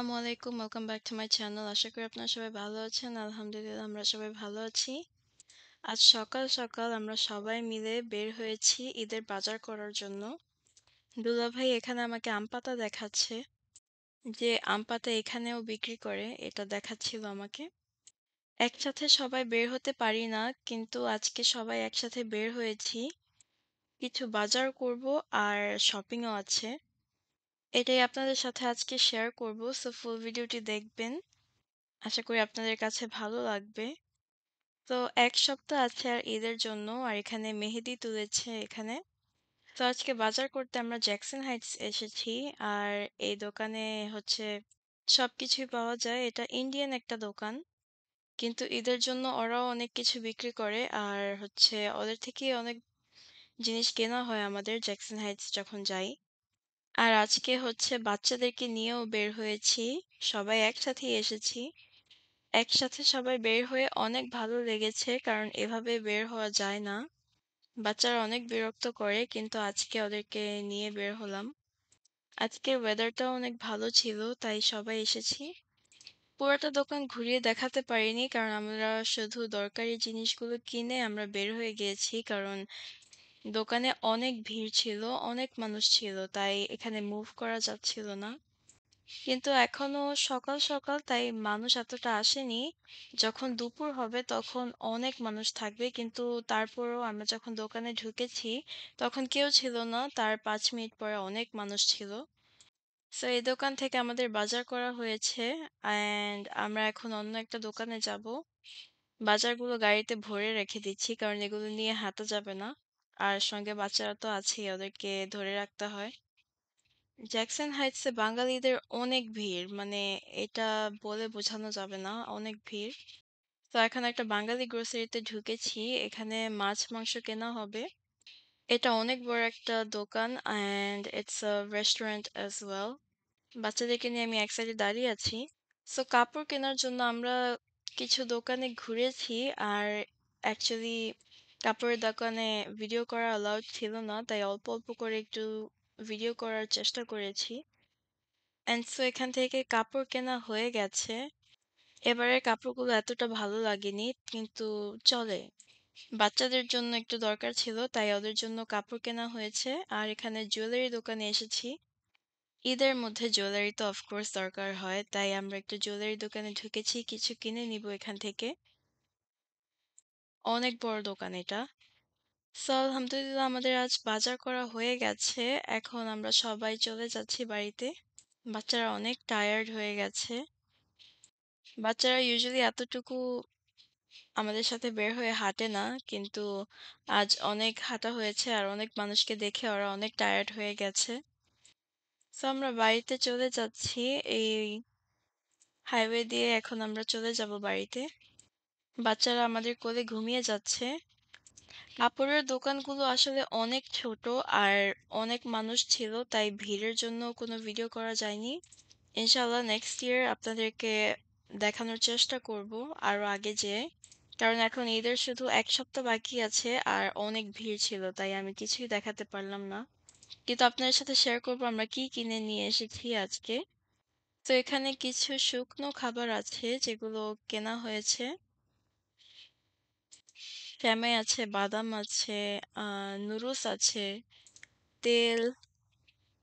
আসসালামু আলাইকুম। Welcome back to my channel. আশা করি আপনারা সবাই ভালো আছেন। আলহামদুলিল্লাহ আমরা সবাই ভালো আছি। আজ সকাল সকাল আমরা সবাই মিলে বের হয়েছি ঈদের বাজার করার জন্য। দুলাভাই এখানে আমাকে আম পাতা দেখাচ্ছে। যে আম পাতা এখানেও বিক্রি করে এটা দেখাচ্ছিল আমাকে। একসাথে সবাই বের হতে পারি না, কিন্তু আজকে সবাই একসাথে বের হয়েছি। কিছু বাজার করব আর শপিংও আছে। এটাই আপনাদের সাথে আজকে শেয়ার করব। সো ফুল ভিডিওটি দেখবেন। আশা করি আপনাদের কাছে ভালো লাগবে। তো ১ সপ্তাহ আছে আর ঈদের জন্য, আর এখানে মেহেদি তুলেছে এখানে। তো আজকে বাজার করতে আমরা জ্যাকসন হাইটস এসেছি। আর এই দোকানে হচ্ছে সবকিছুই পাওয়া যায়। এটা ইন্ডিয়ান একটা দোকান। কিন্তু ঈদের জন্য ওরাও অনেক কিছু বিক্রি করে, আর হচ্ছে ওদের থেকেই অনেক জিনিস কেনা হয় আমাদের জ্যাকসন হাইটস যখন যাই। আর আজকে হচ্ছে বাচ্চাদেরকে নিয়েও বের হয়েছি। সবাই একসাথেই এসেছি। একসাথে সবাই বের হয়ে অনেক ভালো লেগেছে, কারণ এভাবে বের হওয়া যায় না। বাচ্চারা অনেক বিরক্ত করে, কিন্তু আজকে ওদেরকে নিয়ে বের হলাম। আজকের ওয়েদারটাও অনেক ভালো ছিল, তাই সবাই এসেছি। পুরোটা দোকান ঘুরিয়ে দেখাতে পারিনি, কারণ আমরা শুধু দরকারি জিনিসগুলো কিনে আমরা বের হয়ে গিয়েছি, কারণ দোকানে অনেক ভিড় ছিল, অনেক মানুষ ছিল, তাই এখানে মুভ করা যাচ্ছিল না। কিন্তু এখনো সকাল সকাল, তাই মানুষ এতটা আসেনি। যখন দুপুর হবে তখন অনেক মানুষ থাকবে, কিন্তু তারপরেও আমরা যখন দোকানে ঢুকেছি তখন কেউ ছিল না, তার ৫ মিনিট পরে অনেক মানুষ ছিল। সো এই দোকান থেকে আমাদের বাজার করা হয়েছে, অ্যান্ড আমরা এখন অন্য একটা দোকানে যাব। বাজারগুলো গাড়িতে ভরে রেখে দিচ্ছি, কারণ এগুলো নিয়ে হাঁটা যাবে না। আর সঙ্গে বাচ্চারা তো আছেই, ওদেরকে ধরে রাখতে হয়। জ্যাকসন হাইটসে বাঙালিদের অনেক ভিড়, মানে এটা বলে বোঝানো যাবে না, অনেক ভিড়। তো এখন একটা বাঙালি গ্রোসারিতে ঢুকেছি, এখানে মাছ মাংস কেনা হবে। এটা অনেক বড় একটা দোকান, and it's a restaurant as well. বাচ্চাদেরকে নিয়ে আমি এক সাইডে দাঁড়িয়ে আছি। সো কাপড় কেনার জন্য আমরা কিছু দোকানে ঘুরেছি, আর অ্যাকচুয়ালি কাপড়ের দোকানে ভিডিও করা অ্যালাউড ছিল না, তাই অল্প অল্প করে একটু ভিডিও করার চেষ্টা করেছি। অ্যান্ড সো এখান থেকে কাপড় কেনা হয়ে গেছে। এবারের কাপড়গুলো এতটা ভালো লাগেনি, কিন্তু চলে। বাচ্চাদের জন্য একটু দরকার ছিল, তাই ওদের জন্য কাপড় কেনা হয়েছে। আর এখানে জুয়েলারি দোকানে এসেছি। ঈদের মধ্যে জুয়েলারি তো অফকোর্স দরকার হয়, তাই আমরা একটু জুয়েলারি দোকানে ঢুকেছি, কিছু কিনে নিব এখান থেকে। অনেক বড় দোকান এটা। সো আলহামদুলিল্লাহ আমাদের আজ বাজার করা হয়ে গেছে। এখন আমরা সবাই চলে যাচ্ছি বাড়িতে। বাচ্চারা অনেক টায়ার্ড হয়ে গেছে। বাচ্চারা ইউজুয়ালি এতটুকু আমাদের সাথে বের হয়ে হাঁটে না, কিন্তু আজ অনেক হাঁটা হয়েছে, আর অনেক মানুষকে দেখে ওরা অনেক টায়ার্ড হয়ে গেছে। সো আমরা বাড়িতে চলে যাচ্ছি। এই হাইওয়ে দিয়ে এখন আমরা চলে যাব বাড়িতে। বাচ্চারা আমাদের কোলে ঘুমিয়ে যাচ্ছে। কাপড়ের দোকানগুলো আসলে অনেক ছোট, আর অনেক মানুষ ছিল, তাই ভিড়ের জন্য কোনো ভিডিও করা যায়নি। ইনশাআল্লাহ নেক্সট ইয়ার আপনাদেরকে দেখানোর চেষ্টা করব আরো আগে যেয়ে, কারণ এখন ঈদের শুধু ১ সপ্তাহ বাকি আছে, আর অনেক ভিড় ছিল, তাই আমি কিছুই দেখাতে পারলাম না। কিন্তু আপনাদের সাথে শেয়ার করব আমরা কি কিনে নিয়ে এসেছি আজকে। তো এখানে কিছু শুকনো খাবার আছে যেগুলো কেনা হয়েছে। সেমাই আছে, বাদাম আছে, নুডলস আছে, তেল,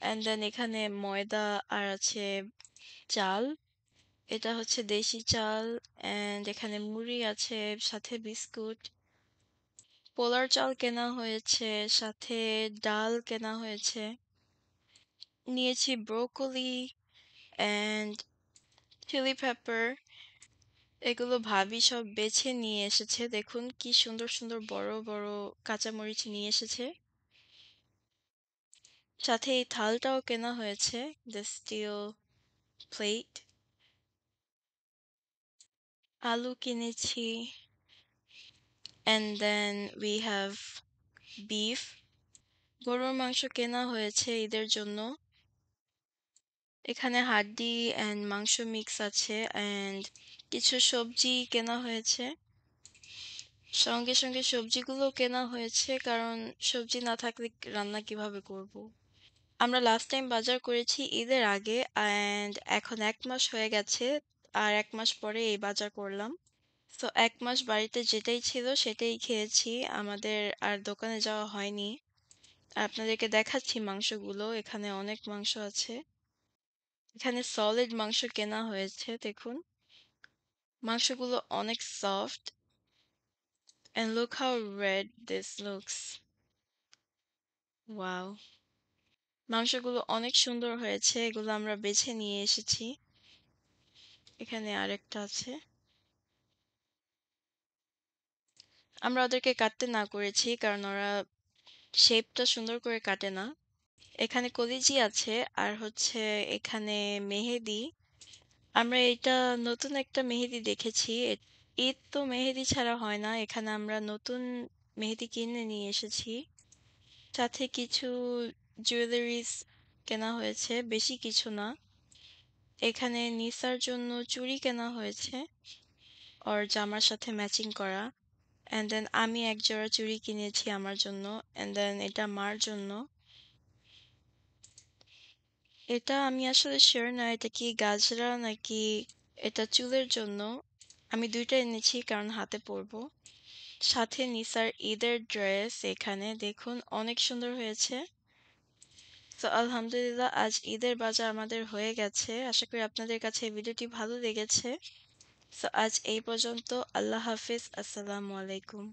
অ্যান্ড দেন এখানে ময়দা, আর আছে চাল। এটা হচ্ছে দেশি চাল। অ্যান্ড এখানে মুড়ি আছে, সাথে বিস্কুট। পোলার চাল কেনা হয়েছে, সাথে ডাল কেনা হয়েছে। নিয়েছি ব্রোকলি অ্যান্ড চিলি পেপার। এগুলো ভাবি সব বেছে নিয়ে এসেছে। দেখুন কি সুন্দর সুন্দর বড় বড় কাঁচামরিচ নিয়ে এসেছে। সাথে এই থালটাও কেনা হয়েছে, দ্য স্টিল প্লেট। আলু কিনেছি, and then we have beef. গরুর মাংস কেনা হয়েছে ঈদের জন্য। এখানে হাড্ডি অ্যান্ড মাংস মিক্স আছে, অ্যান্ড কিছু সবজি কেনা হয়েছে। সঙ্গে সঙ্গে সবজিগুলো কেনা হয়েছে, কারণ সবজি না থাকলে রান্না কিভাবে করব। আমরা লাস্ট টাইম বাজার করেছি ঈদের আগে অ্যান্ড এখন ১ মাস হয়ে গেছে। আর ১ মাস পরে এই বাজার করলাম। সো ১ মাস বাড়িতে যেটাই ছিল সেটাই খেয়েছি। আমাদের আর দোকানে যাওয়া হয়নি। আর আপনাদেরকে দেখাচ্ছি মাংসগুলো। এখানে অনেক মাংস আছে। এখানে সলিড মাংস কেনা হয়েছে দেখুন। মাংসগুলো অনেক soft and look how red this looks. Wow! মাংসগুলো অনেক সুন্দর হয়েছে। এগুলো আমরা বেছে নিয়ে এসেছি। এখানে আরেকটা আছে। আমরা ওদেরকে কাটতে না করেছি কারণ ওরা শেপটা সুন্দর করে কাটে না। এখানে কলিজি আছে আর হচ্ছে এখানে মেহেদি। আমরা এটা নতুন একটা মেহেদি দেখেছি। ঈদ তো মেহেদি ছাড়া হয় না। এখানে আমরা নতুন মেহেদি কিনে নিয়ে এসেছি। সাথে কিছু জুয়েলারিস কেনা হয়েছে, বেশি কিছু না। এখানে নিসার জন্য চুড়ি কেনা হয়েছে, ওর জামার সাথে ম্যাচিং করা। অ্যান্ড দেন আমি এক জোড়া চুড়ি কিনেছি আমার জন্য। অ্যান্ড দেন এটা মার জন্য। এটা আমি আসলে শিওর না এটা কি গাজরা নাকি এটা চুলের জন্য। আমি ২ টা এনেছি কারণ হাতে পরবো। সাথে নিসার ঈদের ড্রেস এখানে দেখুন অনেক সুন্দর হয়েছে। তো আলহামদুলিল্লাহ আজ ঈদের বাজার আমাদের হয়ে গেছে। আশা করি আপনাদের কাছে এই ভিডিওটি ভালো লেগেছে। তো আজ এই পর্যন্ত। আল্লাহ হাফিজ। আসসালামু আলাইকুম।